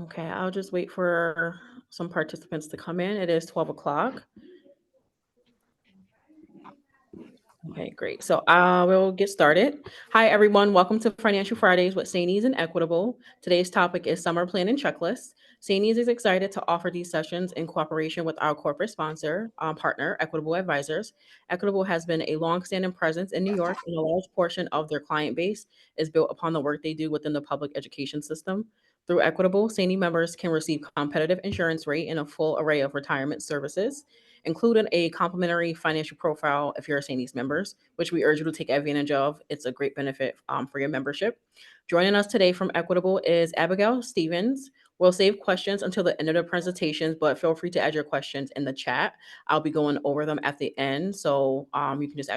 Okay, I'll just wait for some participants to come in. It is 12 o'clock. Okay, great. So we'll get started. Hi, everyone. Welcome to Financial Fridays with SAANYS and Equitable. Today's topic is Summer Planning Checklist. SAANYS is excited to offer these sessions in cooperation with our corporate sponsor, partner, Equitable Advisors. Equitable has been a long-standing presence in New York, and a large portion of their client base is built upon the work they do within the public education system. Through Equitable, SAANY members can receive competitive insurance rate and a full array of retirement services, including a complimentary financial profile if you're a SANYS members, which we urge you to take advantage of. It's a great benefit for your membership. Joining us today from Equitable is Abigail Stevens. We'll save questions until the end of the presentations, but feel free to add your questions in the chat. I'll be going over them at the end, so you can just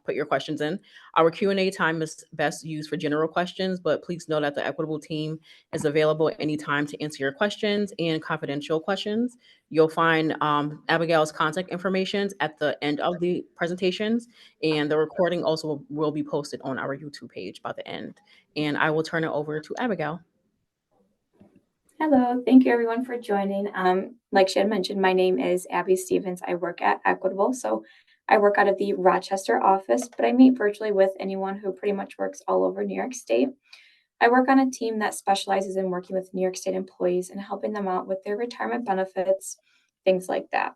put your questions in. Our Q&A time is best used for general questions, but please know that the Equitable team is available at any time to answer your questions and confidential questions. You'll find Abigail's contact information at the end of the presentations, and the recording also will be posted on our YouTube page by the end. And I will turn it over to Abigail. Hello, thank you everyone for joining. Like she had mentioned, my name is Abby Stevens. I work at Equitable, so I work out of the Rochester office, but I meet virtually with anyone who pretty much works all over New York State. I work on a team that specializes in working with New York State employees and helping them out with their retirement benefits, things like that.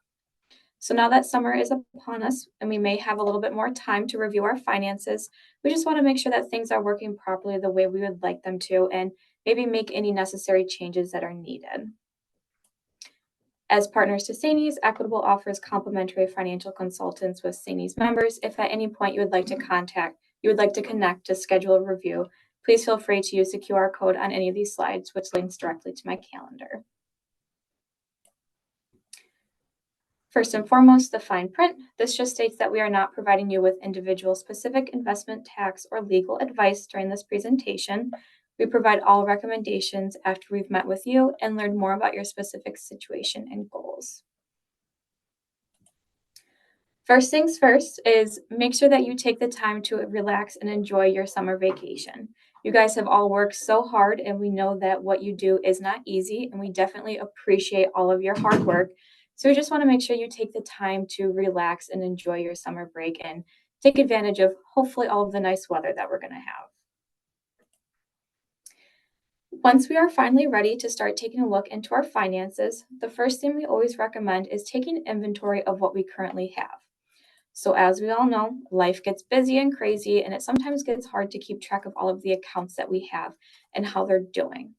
So now that summer is upon us and we may have a little bit more time to review our finances, we just want to make sure that things are working properly the way we would like them to and maybe make any necessary changes that are needed. As partners to SAANYS, Equitable offers complimentary financial consultants with SAANYS members. If at any point you would like to connect to schedule a review, please feel free to use the QR code on any of these slides, which links directly to my calendar. First and foremost, the fine print. This just states that we are not providing you with individual specific investment, tax, or legal advice during this presentation. We provide all recommendations after we've met with you and learned more about your specific situation and goals. First things first is make sure that you take the time to relax and enjoy your summer vacation. You guys have all worked so hard, and we know that what you do is not easy, and we definitely appreciate all of your hard work. So we just want to make sure you take the time to relax and enjoy your summer break and take advantage of hopefully all of the nice weather that we're going to have. Once we are finally ready to start taking a look into our finances, the first thing we always recommend is taking inventory of what we currently have. So as we all know, life gets busy and crazy, and it sometimes gets hard to keep track of all of the accounts that we have and how they're doing.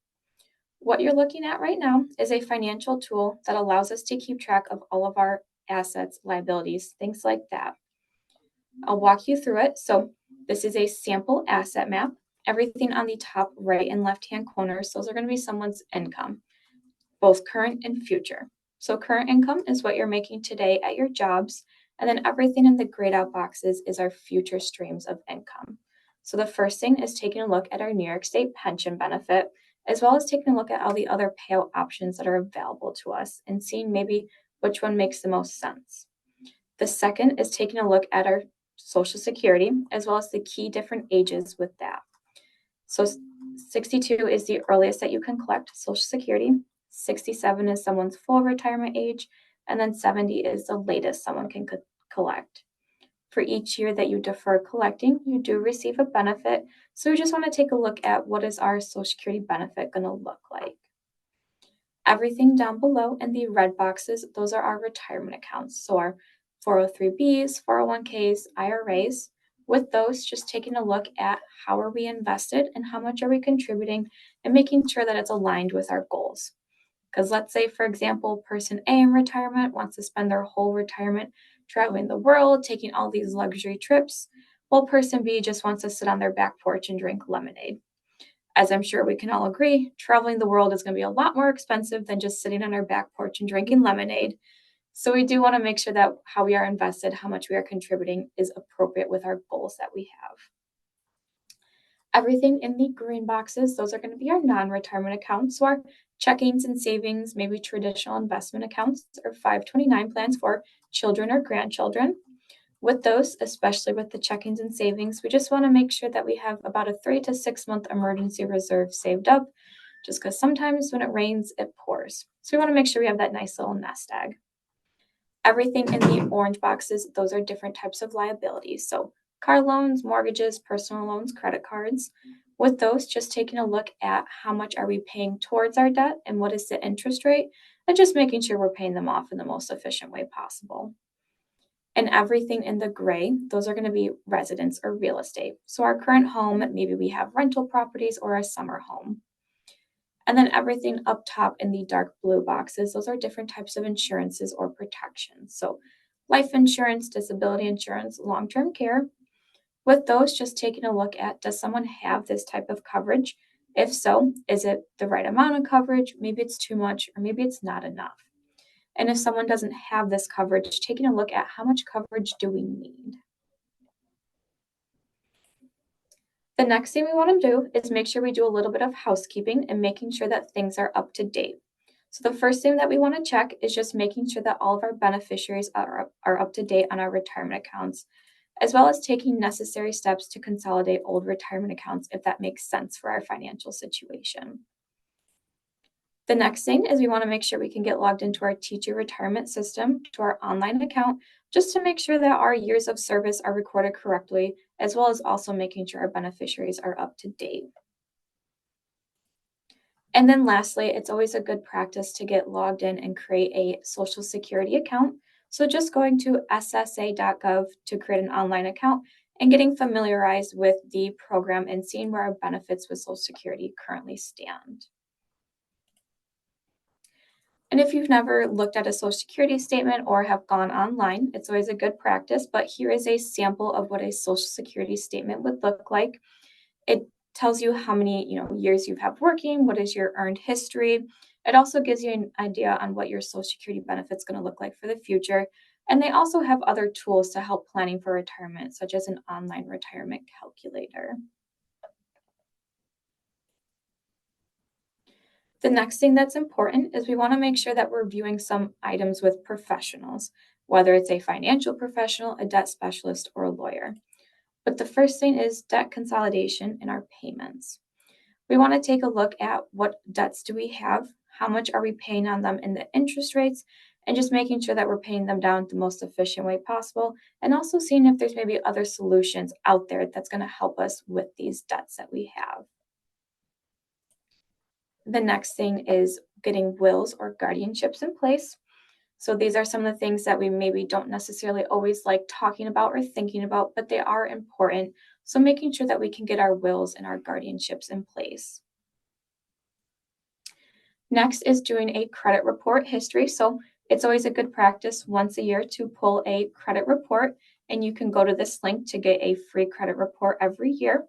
What you're looking at right now is a financial tool that allows us to keep track of all of our assets, liabilities, things like that. I'll walk you through it. So this is a sample asset map. Everything on the top right and left-hand corners, those are going to be someone's income, both current and future. So current income is what you're making today at your jobs, and then everything in the grayed out boxes is our future streams of income. So the first thing is taking a look at our New York State pension benefit, as well as taking a look at all the other payout options that are available to us and seeing maybe which one makes the most sense. The second is taking a look at our Social Security, as well as the key different ages with that. So 62 is the earliest that you can collect Social Security, 67 is someone's full retirement age, and then 70 is the latest someone can collect. For each year that you defer collecting, you do receive a benefit. So we just want to take a look at what is our Social Security benefit going to look like. Everything down below in the red boxes, those are our retirement accounts. So our 403Bs, 401Ks, IRAs. With those, just taking a look at how are we invested and how much are we contributing and making sure that it's aligned with our goals. Because let's say, for example, person A in retirement wants to spend their whole retirement traveling the world, taking all these luxury trips, while person B just wants to sit on their back porch and drink lemonade. As I'm sure we can all agree, traveling the world is going to be a lot more expensive than just sitting on our back porch and drinking lemonade. So we do want to make sure that how we are invested, how much we are contributing is appropriate with our goals that we have. Everything in the green boxes, those are going to be our non-retirement accounts. So our checkings and savings, maybe traditional investment accounts or 529 plans for children or grandchildren. With those, especially with the checkings and savings, we just want to make sure that we have about a 3 to 6 month emergency reserve saved up just because sometimes when it rains, it pours. So we want to make sure we have that nice little nest egg. Everything in the orange boxes, those are different types of liabilities. So car loans, mortgages, personal loans, credit cards. With those, just taking a look at how much are we paying towards our debt and what is the interest rate, and just making sure we're paying them off in the most efficient way possible. And everything in the gray, those are going to be residence or real estate. So our current home, maybe we have rental properties or a summer home. And then everything up top in the dark blue boxes, those are different types of insurances or protections. So life insurance, disability insurance, long-term care. With those, just taking a look at, does someone have this type of coverage? If so, is it the right amount of coverage? Maybe it's too much, or maybe it's not enough. And if someone doesn't have this coverage, taking a look at how much coverage do we need? The next thing we want to do is make sure we do a little bit of housekeeping and making sure that things are up to date. So the first thing that we want to check is just making sure that all of our beneficiaries are up to date on our retirement accounts, as well as taking necessary steps to consolidate old retirement accounts if that makes sense for our financial situation. The next thing is we want to make sure we can get logged into our teacher retirement system, to our online account, just to make sure that our years of service are recorded correctly, as well as also making sure our beneficiaries are up to date. And then lastly, it's always a good practice to get logged in and create a Social Security account. So just going to ssa.gov to create an online account and getting familiarized with the program and seeing where our benefits with Social Security currently stand. And if you've never looked at a Social Security statement or have gone online, it's always a good practice. But here is a sample of what a Social Security statement would look like. It tells you how many years you have working, what is your earned history. It also gives you an idea on what your Social Security benefit's going to look like for the future. And they also have other tools to help planning for retirement, such as an online retirement calculator. The next thing that's important is we want to make sure that we're viewing some items with professionals, whether it's a financial professional, a debt specialist, or a lawyer. But the first thing is debt consolidation in our payments. We want to take a look at what debts do we have, how much are we paying on them in the interest rates, and just making sure that we're paying them down the most efficient way possible, and also seeing if there's maybe other solutions out there that's going to help us with these debts that we have. The next thing is getting wills or guardianships in place. So these are some of the things that we maybe don't necessarily always like talking about or thinking about, but they are important. So making sure that we can get our wills and our guardianships in place. Next is doing a credit report history. So it's always a good practice once a year to pull a credit report, and you can go to this link to get a free credit report every year.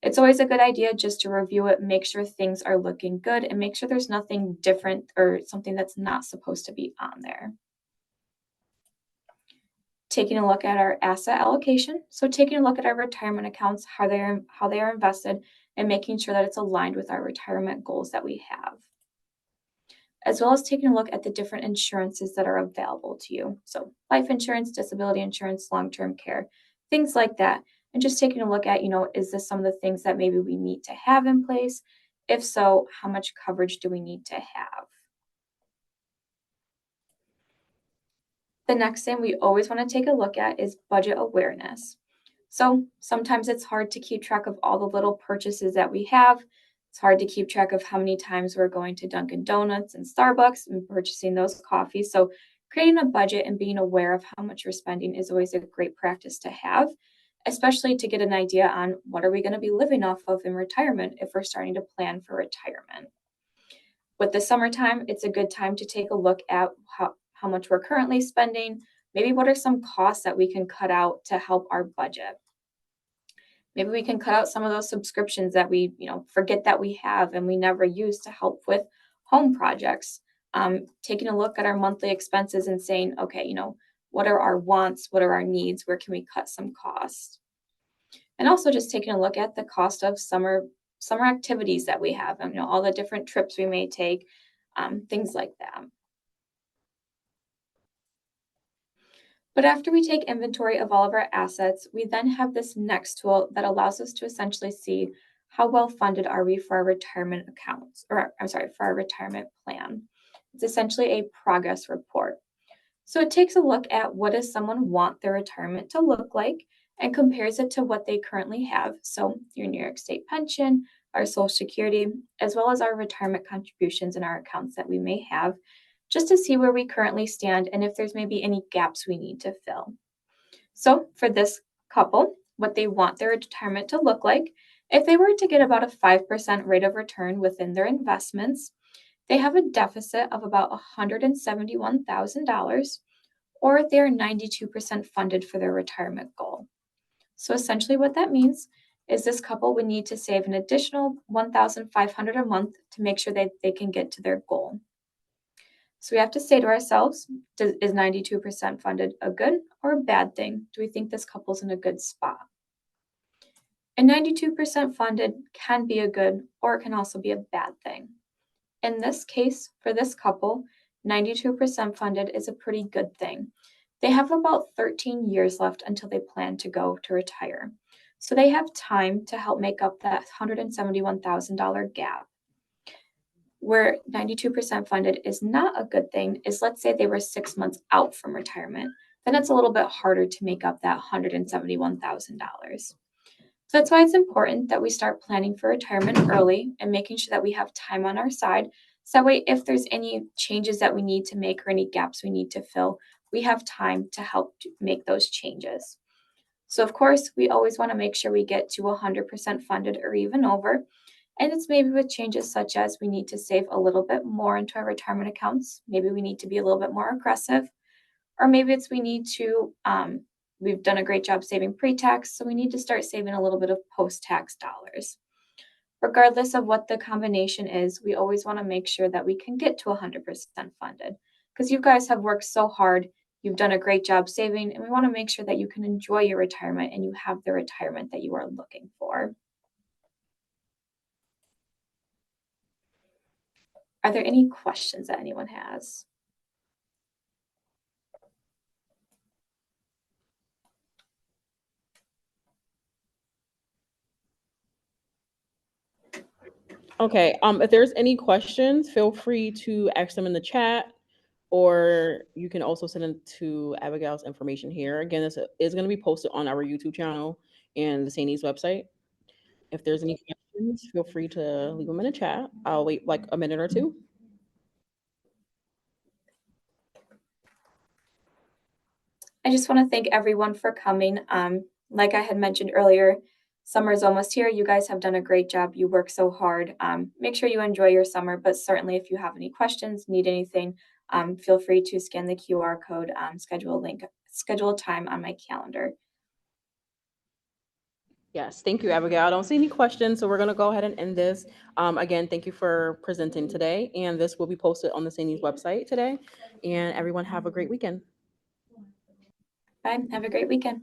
It's always a good idea just to review it, make sure things are looking good, and make sure there's nothing different or something that's not supposed to be on there. Taking a look at our asset allocation. So taking a look at our retirement accounts, how they are invested, and making sure that it's aligned with our retirement goals that we have. As well as taking a look at the different insurances that are available to you. So life insurance, disability insurance, long-term care, things like that. And just taking a look at, is this some of the things that maybe we need to have in place? If so, how much coverage do we need to have? The next thing we always want to take a look at is budget awareness. So sometimes it's hard to keep track of all the little purchases that we have. It's hard to keep track of how many times we're going to Dunkin' Donuts and Starbucks and purchasing those coffees. So creating a budget and being aware of how much you're spending is always a great practice to have, especially to get an idea on what are we going to be living off of in retirement if we're starting to plan for retirement. With the summertime, it's a good time to take a look at how much we're currently spending. Maybe what are some costs that we can cut out to help our budget. Maybe we can cut out some of those subscriptions that we, forget that we have and we never use to help with home projects. Taking a look at our monthly expenses and saying, okay, what are our wants? What are our needs? Where can we cut some costs? And also just taking a look at the cost of summer activities that we have, and all the different trips we may take, things like that. But after we take inventory of all of our assets, we then have this next tool that allows us to essentially see how well funded are we for our retirement accounts, or I'm sorry, for our retirement plan. It's essentially a progress report. So it takes a look at what does someone want their retirement to look like and compares it to what they currently have. So your New York State pension, our Social Security, as well as our retirement contributions in our accounts that we may have, just to see where we currently stand and if there's maybe any gaps we need to fill. So for this couple, what they want their retirement to look like, if they were to get about a 5% rate of return within their investments, they have a deficit of about $171,000, or they are 92% funded for their retirement goal. So essentially, what that means is this couple would need to save an additional $1,500 a month to make sure that they can get to their goal. So we have to say to ourselves, is 92% funded a good or a bad thing? Do we think this couple's in a good spot? And 92% funded can be a good, or it can also be a bad thing. In this case, for this couple, 92% funded is a pretty good thing. They have about 13 years left until they plan to go to retire. So they have time to help make up that $171,000 gap. Where 92% funded is not a good thing is, let's say they were 6 months out from retirement. Then it's a little bit harder to make up that $171,000. So that's why it's important that we start planning for retirement early and making sure that we have time on our side. So that way, if there's any changes that we need to make or any gaps we need to fill, we have time to help make those changes. So, of course, we always want to make sure we get to 100% funded or even over. And it's maybe with changes such as we need to save a little bit more into our retirement accounts. Maybe we need to be a little bit more aggressive. Or maybe it's we need to, we've done a great job saving pre-tax, so we need to start saving a little bit of post-tax dollars. Regardless of what the combination is, we always want to make sure that we can get to 100% funded because you guys have worked so hard. You've done a great job saving, and we want to make sure that you can enjoy your retirement and you have the retirement that you are looking for. Are there any questions that anyone has? Okay. If there's any questions, feel free to ask them in the chat, or you can also send them to Abigail's information here. Again, this is going to be posted on our YouTube channel and the SAANYS website. If there's any questions, feel free to leave them in the chat. I'll wait like a minute or two. I just want to thank everyone for coming. Like I had mentioned earlier, summer is almost here. You guys have done a great job. You work so hard. Make sure you enjoy your summer, but certainly if you have any questions, need anything, feel free to scan the QR code, schedule a time on my calendar. Yes, thank you, Abigail. I don't see any questions, so we're going to go ahead and end this. Again, thank you for presenting today, and this will be posted on the SAANYS website today. And everyone have a great weekend. Bye. Have a great weekend.